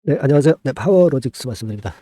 네, 안녕하세요. 네, 파워로직스 말씀드립니다.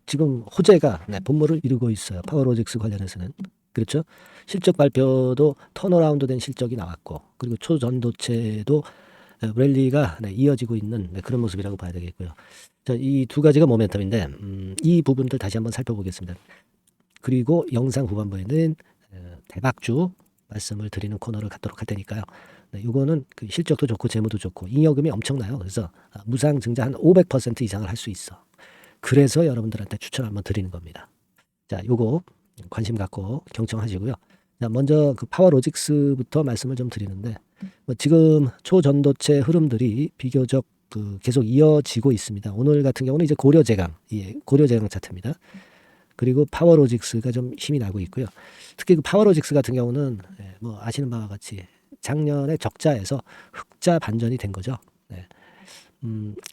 지금 호재가 본물을 이루고 있어요. 파워로직스 관련해서는. 그렇죠? 실적 발표도 턴어라운드 된 실적이 나왔고, 그리고 초전도체도 랠리가 이어지고 있는 그런 모습이라고 봐야 되겠고요. 자, 이 두 가지가 모멘텀인데, 이 부분들 다시 한번 살펴보겠습니다. 그리고 영상 후반부에는 대박주 말씀을 드리는 코너를 갖도록 할 테니까요. 네, 이거는 그 실적도 좋고 재무도 좋고 잉여금이 엄청나요. 그래서 무상 증자 한 500% 이상을 할 수 있어. 그래서 여러분들한테 추천 한번 드리는 겁니다. 자, 요거 관심 갖고 경청하시고요. 자, 먼저 그 파워로직스부터 말씀을 좀 드리는데, 지금 초전도체 흐름들이 비교적 계속 이어지고 있습니다. 오늘 같은 경우는 이제 고려제강, 고려제강 차트입니다. 그리고 파워로직스가 좀 힘이 나고 있고요. 특히 그 파워로직스 같은 경우는 뭐 아시는 바와 같이 작년에 적자에서 흑자 반전이 된 거죠. 네.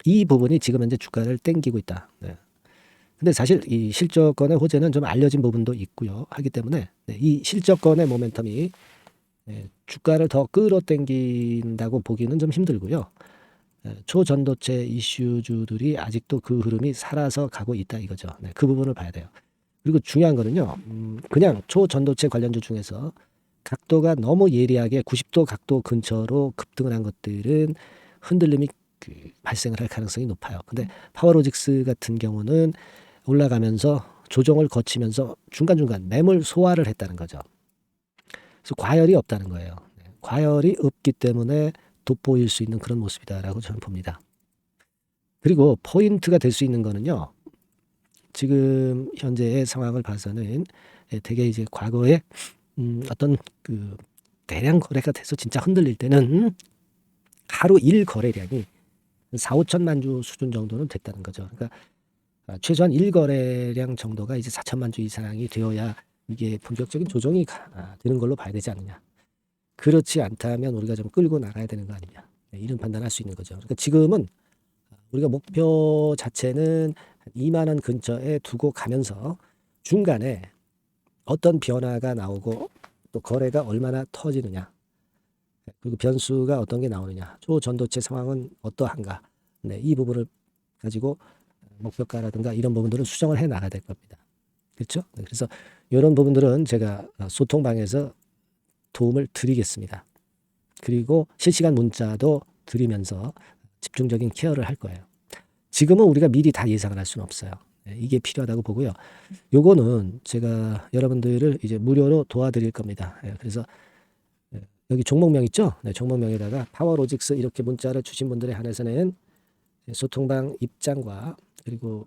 이 부분이 지금 현재 주가를 땡기고 있다. 네. 근데 사실 이 실적권의 호재는 좀 알려진 부분도 있고요. 하기 때문에 이 실적권의 모멘텀이 주가를 더 끌어당긴다고 보기는 좀 힘들고요. 초전도체 이슈주들이 아직도 그 흐름이 살아서 가고 있다 이거죠. 네, 그 부분을 봐야 돼요. 그리고 중요한 거는요. 그냥 초전도체 관련주 중에서 각도가 너무 예리하게 90도 각도 근처로 급등을 한 것들은 흔들림이 발생을 할 가능성이 높아요. 근데 파워로직스 같은 경우는 올라가면서 조정을 거치면서 중간중간 매물 소화를 했다는 거죠. 그래서 과열이 없다는 거예요. 과열이 없기 때문에 돋보일 수 있는 그런 모습이다라고 저는 봅니다. 그리고 포인트가 될 수 있는 거는요. 지금 현재의 상황을 봐서는 되게 이제 과거에 어떤 그 대량 거래가 돼서 진짜 흔들릴 때는 하루 일 거래량이 4, 5천만 주 수준 정도는 됐다는 거죠. 그러니까 최소한 일 거래량 정도가 이제 4천만 주 이상이 되어야 이게 본격적인 조정이 되는 걸로 봐야 되지 않느냐. 그렇지 않다면 우리가 좀 끌고 나가야 되는 거 아니냐. 이런 판단할 수 있는 거죠. 그러니까 지금은 우리가 목표 자체는 2만 원 근처에 두고 가면서 중간에 어떤 변화가 나오고 또 거래가 얼마나 터지느냐, 그리고 변수가 어떤 게 나오느냐, 초전도체 상황은 어떠한가, 이 부분을 가지고 목표가라든가 이런 부분들은 수정을 해 나가야 될 겁니다. 그렇죠? 그래서 이런 부분들은 제가 소통방에서 도움을 드리겠습니다. 그리고 실시간 문자도 드리면서 집중적인 케어를 할 거예요. 지금은 우리가 미리 다 예상을 할 수는 없어요. 이게 필요하다고 보고요. 요거는 제가 여러분들을 이제 무료로 도와드릴 겁니다. 그래서 여기 종목명 있죠? 종목명에다가 파워로직스 이렇게 문자를 주신 분들에 한해서는 소통방 입장과 그리고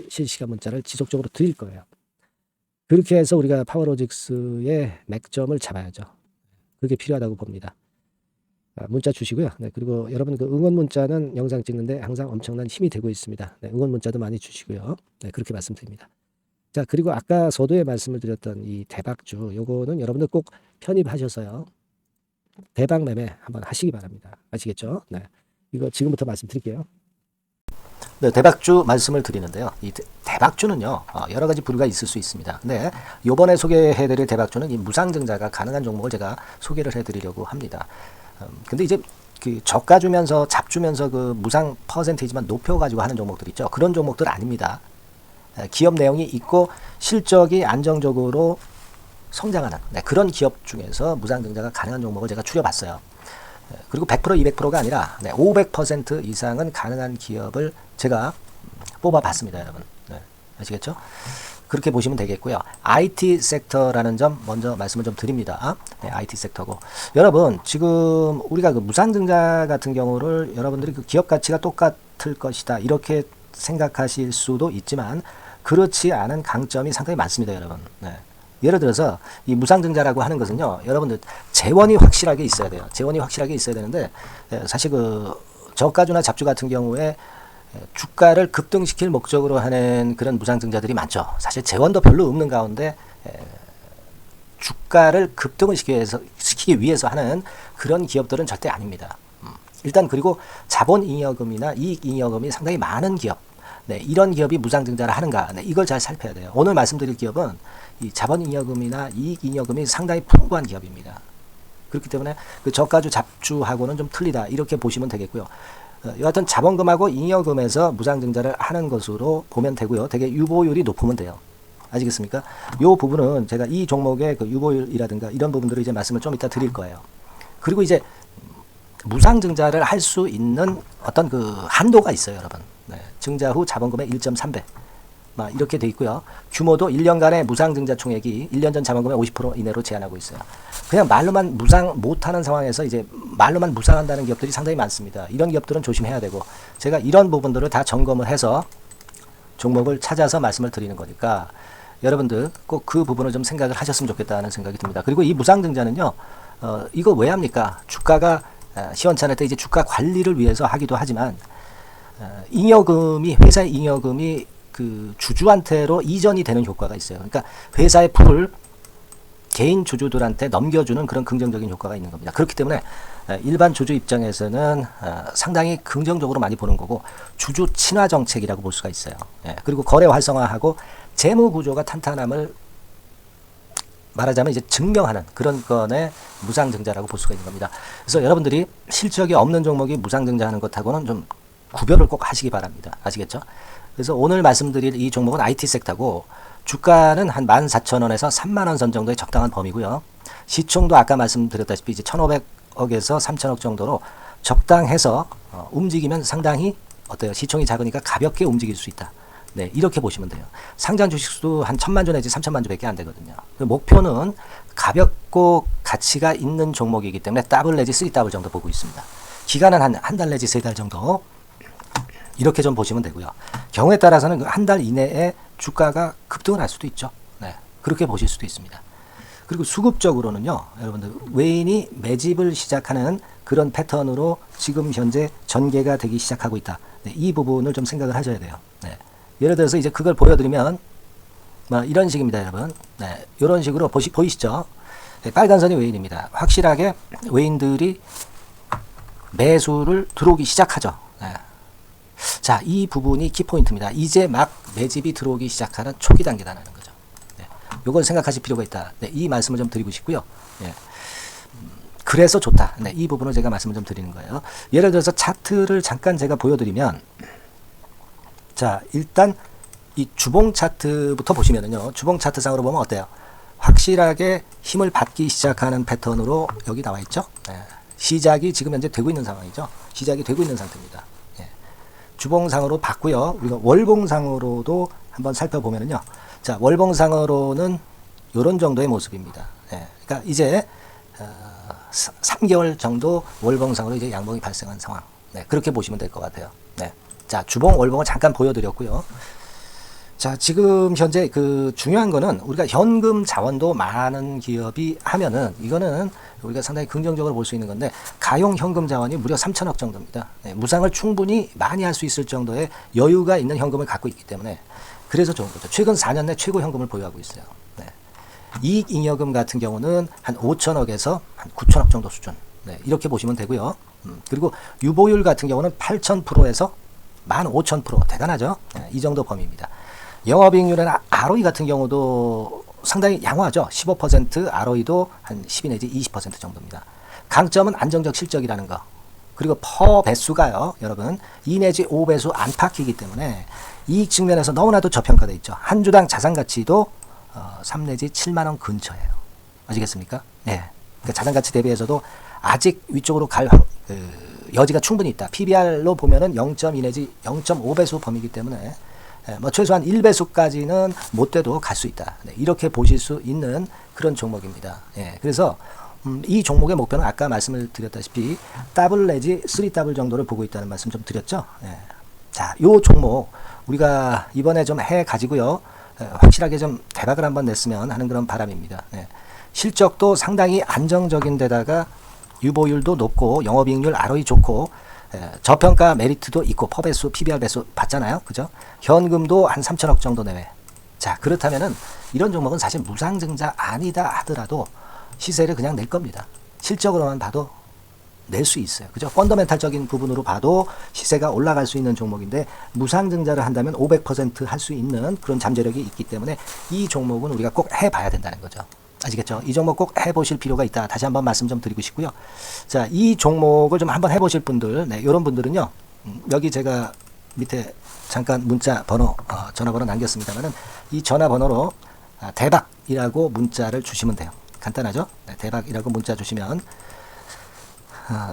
실시간 문자를 지속적으로 드릴 거예요. 그렇게 해서 우리가 파워로직스의 맥점을 잡아야죠. 그게 필요하다고 봅니다. 문자 주시고요. 그리고 여러분 그 응원 문자는 영상 찍는데 항상 엄청난 힘이 되고 있습니다. 응원 문자도 많이 주시고요. 그렇게 말씀드립니다. 자, 그리고 아까 서두에 말씀을 드렸던 이 대박주, 요거는 여러분들 꼭 편입하셔서요. 대박 매매 한번 하시기 바랍니다. 아시겠죠? 이거 지금부터 말씀드릴게요. 네, 대박주 말씀을 드리는데요. 이 대박주는요, 여러 가지 부류가 있을 수 있습니다. 근데 요번에 소개해드릴 대박주는 이 무상증자가 가능한 종목을 제가 소개를 해드리려고 합니다. 근데 이제 그 저가 주면서 잡 주면서 그 무상 퍼센테이지만 높여가지고 하는 종목들 있죠. 그런 종목들 아닙니다. 기업 내용이 있고 실적이 안정적으로 성장하는 그런 기업 중에서 무상증자가 가능한 종목을 제가 추려봤어요. 그리고 100% 200%가 아니라 500% 이상은 가능한 기업을 제가 뽑아봤습니다, 여러분. 아시겠죠? 그렇게 보시면 되겠고요. IT 섹터라는 점 먼저 말씀을 좀 드립니다. IT 섹터고. 여러분, 지금 우리가 그 무상증자 같은 경우를 여러분들이 그 기업 가치가 똑같을 것이다. 이렇게 생각하실 수도 있지만 그렇지 않은 강점이 상당히 많습니다, 여러분. 예를 들어서 이 무상증자라고 하는 것은요, 여러분들 재원이 확실하게 있어야 돼요. 재원이 확실하게 있어야 되는데 사실 그 저가주나 잡주 같은 경우에 주가를 급등시킬 목적으로 하는 그런 무상증자들이 많죠. 사실 재원도 별로 없는 가운데 주가를 급등을 시키기 위해서 하는 그런 기업들은 절대 아닙니다. 일단 그리고 자본잉여금이나 이익잉여금이 상당히 많은 기업, 이런 기업이 무상증자를 하는가, 이걸 잘 살펴야 돼요. 오늘 말씀드릴 기업은 이 자본잉여금이나 이익잉여금이 상당히 풍부한 기업입니다. 그렇기 때문에 그 저가주 잡주하고는 좀 틀리다 이렇게 보시면 되겠고요. 여하튼 자본금하고 잉여금에서 무상증자를 하는 것으로 보면 되고요. 되게 유보율이 높으면 돼요. 아시겠습니까? 이 부분은 제가 이 종목의 그 유보율이라든가 이런 부분들을 이제 말씀을 좀 이따 드릴 거예요. 그리고 이제 무상증자를 할 수 있는 어떤 그 한도가 있어요, 여러분. 네. 증자 후 자본금의 1.3배. 이렇게 돼 있고요. 규모도 1년간의 무상증자 총액이 1년 전 자본금의 50% 이내로 제한하고 있어요. 그냥 말로만 무상 못하는 상황에서 이제 말로만 무상한다는 기업들이 상당히 많습니다. 이런 기업들은 조심해야 되고, 제가 이런 부분들을 다 점검을 해서 종목을 찾아서 말씀을 드리는 거니까 여러분들 꼭 그 부분을 좀 생각을 하셨으면 좋겠다는 생각이 듭니다. 그리고 이 무상증자는요, 이거 왜 합니까? 주가가 시원찮을 때 이제 주가 관리를 위해서 하기도 하지만, 잉여금이, 회사의 잉여금이 그 주주한테로 이전이 되는 효과가 있어요. 그러니까 회사의 풀을 개인 주주들한테 넘겨주는 그런 긍정적인 효과가 있는 겁니다. 그렇기 때문에 일반 주주 입장에서는 상당히 긍정적으로 많이 보는 거고, 주주 친화 정책이라고 볼 수가 있어요. 그리고 거래 활성화하고 재무 구조가 탄탄함을 말하자면 이제 증명하는 그런 건의 무상증자라고 볼 수가 있는 겁니다. 그래서 여러분들이 실적이 없는 종목이 무상증자하는 것하고는 좀 구별을 꼭 하시기 바랍니다. 아시겠죠? 그래서 오늘 말씀드릴 이 종목은 IT 섹터고, 주가는 한 14,000원에서 30,000원 선 정도의 적당한 범위고요. 시총도 아까 말씀드렸다시피 이제 1,500억에서 3,000억 정도로 적당해서 움직이면 상당히 어때요? 시총이 작으니까 가볍게 움직일 수 있다. 네, 이렇게 보시면 돼요. 상장 주식수도 한 1,000만 주 내지 3,000만 주밖에 안 되거든요. 목표는 가볍고 가치가 있는 종목이기 때문에 더블 내지 3더블 정도 보고 있습니다. 기간은 한 달 내지 3달 정도 이렇게 좀 보시면 되고요. 경우에 따라서는 한 달 이내에 주가가 급등을 할 수도 있죠. 네, 그렇게 보실 수도 있습니다. 그리고 수급적으로는요, 여러분들 외인이 매집을 시작하는 그런 패턴으로 지금 현재 전개가 되기 시작하고 있다. 네, 이 부분을 좀 생각을 하셔야 돼요. 네. 예를 들어서 이제 그걸 보여드리면 이런 식입니다, 여러분. 네, 이런 식으로 보이시죠? 네, 빨간 선이 외인입니다. 확실하게 외인들이 매수를 들어오기 시작하죠. 네. 자, 이 부분이 키포인트입니다. 이제 막 매집이 들어오기 시작하는 초기 단계다라는 거죠. 네, 요걸 생각하실 필요가 있다. 네, 이 말씀을 좀 드리고 싶고요. 네. 그래서 좋다. 네, 이 부분을 제가 말씀을 좀 드리는 거예요. 예를 들어서 차트를 잠깐 제가 보여드리면, 자, 일단 이 주봉 차트부터 보시면은요, 주봉 차트상으로 보면 어때요? 확실하게 힘을 받기 시작하는 패턴으로 여기 나와 있죠. 네. 시작이 지금 현재 되고 있는 상황이죠. 시작이 되고 있는 상태입니다. 네. 주봉상으로 봤고요. 우리가 월봉상으로도 한번 살펴보면은요, 자, 월봉상으로는 이런 정도의 모습입니다. 네. 그러니까 이제 3개월 정도 월봉상으로 이제 양봉이 발생한 상황. 네, 그렇게 보시면 될 것 같아요. 네. 자, 주봉, 월봉을 잠깐 보여드렸고요. 자, 지금 현재 그 중요한 거는 우리가 현금 자원도 많은 기업이 하면은 이거는 우리가 상당히 긍정적으로 볼 수 있는 건데, 가용 현금 자원이 무려 3,000억 정도입니다. 네, 무상을 충분히 많이 할 수 있을 정도의 여유가 있는 현금을 갖고 있기 때문에 그래서 좋은 거죠. 최근 4년 내 최고 현금을 보유하고 있어요. 네. 이익잉여금 같은 경우는 한 5천억에서 한 9천억 정도 수준. 네, 이렇게 보시면 되고요. 그리고 유보율 같은 경우는 8,000%에서 15,000% 대단하죠. 네, 이 정도 범위입니다. 영업이익률이나 ROE 같은 경우도 상당히 양호하죠. 15%, ROE도 한 12 내지 20% 정도입니다. 강점은 안정적 실적이라는 거. 그리고 퍼 배수가요, 여러분 2 내지 5배수 안팎이기 때문에 이익 측면에서 너무나도 저평가되어 있죠. 한 주당 자산 가치도 3 내지 7만 원 근처예요. 아시겠습니까? 네. 그러니까 자산 가치 대비해서도 아직 위쪽으로 갈 여지가 충분히 있다. PBR로 보면은 0.2 내지 0.5배수 범위이기 때문에 최소한 1배수까지는 못 돼도 갈 수 있다. 네, 이렇게 보실 수 있는 그런 종목입니다. 예, 그래서 이 종목의 목표는 아까 말씀을 드렸다시피 더블 내지 3더블 정도를 보고 있다는 말씀 좀 드렸죠. 예. 자, 요 종목 우리가 이번에 좀 해 가지고요, 확실하게 좀 대박을 한번 냈으면 하는 그런 바람입니다. 예. 실적도 상당히 안정적인 데다가 유보율도 높고 영업이익률 ROE 좋고 저평가 메리트도 있고 퍼배수, PBR 배수 봤잖아요. 그죠? 현금도 한 3천억 정도 내외. 자, 그렇다면은 이런 종목은 사실 무상증자 아니다 하더라도 시세를 그냥 낼 겁니다. 실적으로만 봐도 낼 수 있어요. 그죠? 펀더멘탈적인 부분으로 봐도 시세가 올라갈 수 있는 종목인데, 무상증자를 한다면 500% 할 수 있는 그런 잠재력이 있기 때문에 이 종목은 우리가 꼭 해봐야 된다는 거죠. 아시겠죠? 이 종목 꼭 해보실 필요가 있다. 다시 한번 말씀 좀 드리고 싶고요. 자, 이 종목을 좀 한번 해보실 분들, 네, 이런 분들은요, 여기 제가 밑에 잠깐 문자 번호, 전화번호 남겼습니다만은 이 전화번호로 대박이라고 문자를 주시면 돼요. 간단하죠? 네, 대박이라고 문자 주시면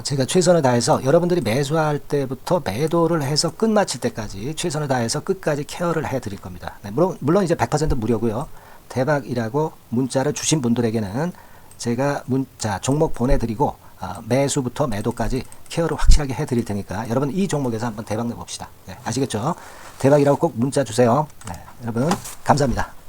제가 최선을 다해서 여러분들이 매수할 때부터 매도를 해서 끝마칠 때까지 최선을 다해서 끝까지 케어를 해드릴 겁니다. 네, 물론 이제 100% 무료고요. 대박이라고 문자를 주신 분들에게는 제가 문자 종목 보내드리고 매수부터 매도까지 케어를 확실하게 해드릴 테니까 여러분 이 종목에서 한번 대박 내봅시다. 네, 아시겠죠? 대박이라고 꼭 문자 주세요. 네, 여러분 감사합니다.